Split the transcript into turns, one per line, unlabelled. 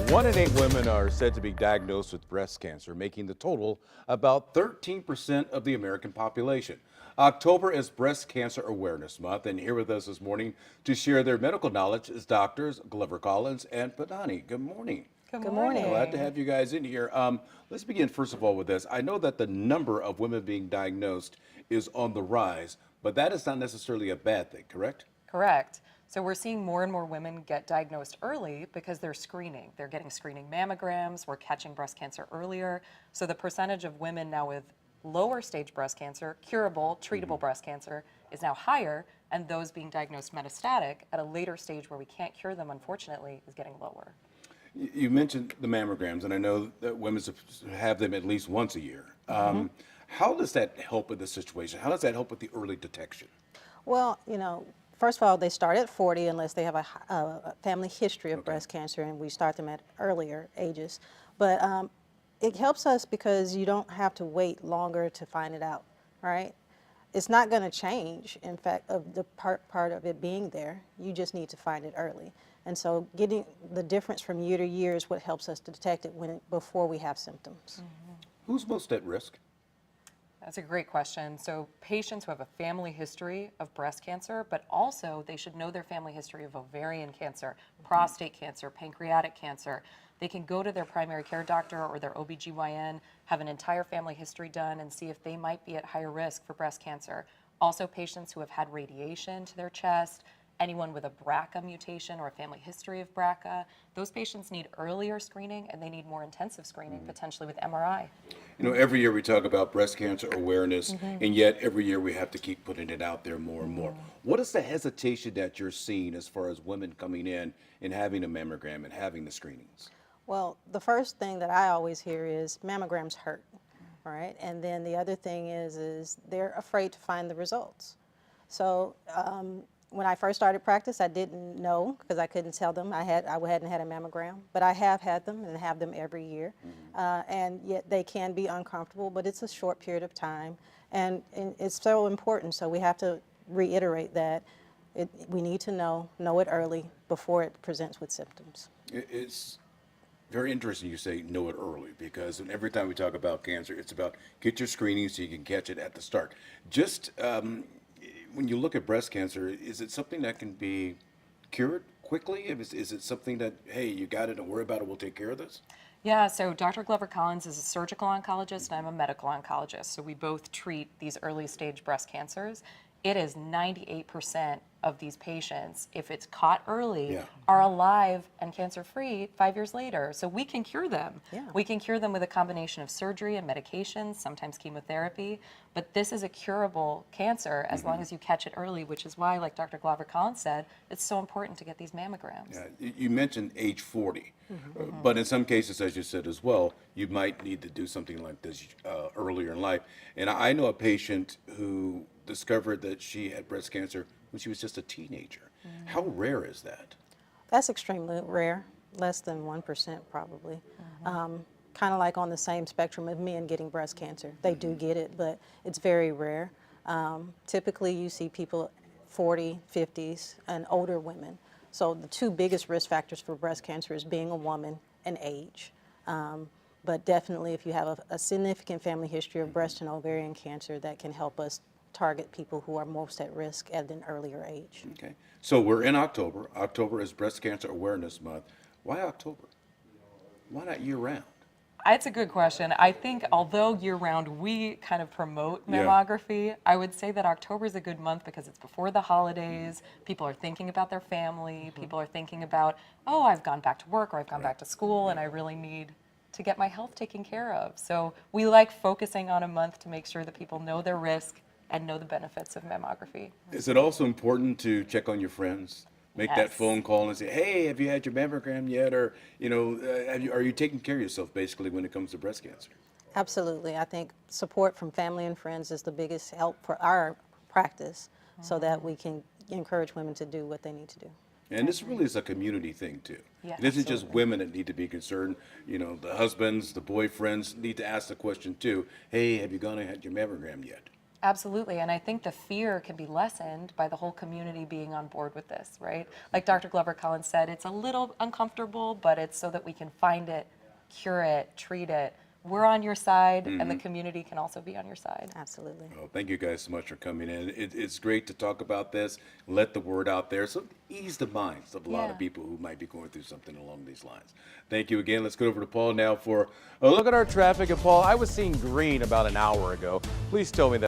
1 in 8 women are said to be diagnosed with breast cancer, making the total about 13% of the American population. October is Breast Cancer Awareness Month, and here with us this morning to share their medical knowledge is doctors Glover-Collins and Podany. Good morning.
Good
Good
morning.
morning.
Glad to have you guys in here. Let's begin first of all with this. I know that the number of women being diagnosed is on the rise, but that is not necessarily a bad thing, correct?
Correct. So we're seeing more and more women get diagnosed early because they're screening. They're getting screening mammograms. We're catching breast cancer earlier. So the percentage of women now with lower stage breast cancer, curable, treatable breast cancer, is now higher, and those being diagnosed metastatic at a later stage where we can't cure them, unfortunately, is getting lower.
You mentioned the mammograms, and I know that women have them at least once a year. How does that help with the situation? How does that help with the early detection?
Well, first of all, they start at 40 unless they have a family history of breast cancer, and we start them at earlier ages. But it helps us because you don't have to wait longer to find it out, right? It's not going to change, in fact, of the part of it being there. You just need to find it early. And so getting the difference from year to year is what helps us to detect it before we have symptoms.
Who's most at risk?
That's a great question. So patients who have a family history of breast cancer, but also they should know their family history of ovarian cancer, prostate cancer, pancreatic cancer. They can go to their primary care doctor or their OBGYN, have an entire family history done, and see if they might be at higher risk for breast cancer. Also, patients who have had radiation to their chest, anyone with a BRCA mutation or a family history of BRCA, those patients need earlier screening and they need more intensive screening, potentially with MRI.
You know, every year we talk about breast cancer awareness, and yet every year we have to keep putting it out there more and more. What is the hesitation that you're seeing as far as women coming in and having a mammogram and having the screenings?
Well, the first thing that I always hear is mammograms hurt, right? And then the other thing is they're afraid to find the results. So when I first started practice, I didn't know because I couldn't tell them I hadn't had a mammogram, but I have had them and have them every year, and yet they can be uncomfortable. But it's a short period of time, and it's so important. So we have to reiterate that we need to know it early before it presents with symptoms.
It's very interesting you say know it early because every time we talk about cancer, it's about get your screening so you can catch it at the start. Just when you look at breast cancer, is it something that can be cured quickly? Is it something that, hey, you got it, don't worry about it, we'll take care of this?
Yeah, so Dr. Glover-Collins is a surgical oncologist and I'm a medical oncologist. So we both treat these early stage breast cancers. It is 98% of these patients, if it's caught early, are alive and cancer-free 5 years later. So we can cure them.
Yeah.
We can cure them with a combination of surgery and medications, sometimes chemotherapy. But this is a curable cancer as long as you catch it early, which is why, like Dr. Glover-Collins said, it's so important to get these mammograms.
Yeah, you mentioned age 40, but in some cases, as you said as well, you might need to do something like this earlier in life. And I know a patient who discovered that she had breast cancer when she was just a teenager. How rare is that?
That's extremely rare, less than 1% probably. Kind of like on the same spectrum of men getting breast cancer. They do get it, but it's very rare. Typically you see people 40, 50s, and older women. So the two biggest risk factors for breast cancer is being a woman and age. But definitely if you have a significant family history of breast and ovarian cancer, that can help us target people who are most at risk at an earlier age.
Okay, so we're in October. October is Breast Cancer Awareness Month. Why October? Why not year round?
It's a good question. I think although year-round we kind of promote mammography, I would say that October is a good month because it's before the holidays. People are thinking about their family. People are thinking about, oh, I've gone back to work or I've gone back to school and I really need to get my health taken care of. So we like focusing on a month to make sure that people know their risk and know the benefits of mammography.
Is it also important to check on your friends? Make that
Yes.
phone call and say, hey, have you had your mammogram yet? Or, are you taking care of yourself basically when it comes to breast cancer?
Absolutely. I think support from family and friends is the biggest help for our practice so that we can encourage women to do what they need to do.
And this really is a community thing too.
Yes.
It isn't just women that need to be concerned. The husbands, the boyfriends need to ask the question too. Hey, have you gone and had your mammogram yet?
Absolutely, and I think the fear can be lessened by the whole community being on board with this, right? Like Dr. Glover-Collins said, it's a little uncomfortable, but it's so that we can find it, cure it, treat it. We're on your side, and the community can also be on your side.
Absolutely.
Well, thank you guys so much for coming in. It's great to talk about this, let the word out there, so ease the minds of a lot of
Yeah.
people who might be going through something along these lines. Thank you again. Let's go over to Paul now for a look at our traffic. And Paul, I was seeing green about an hour ago. Please tell me that.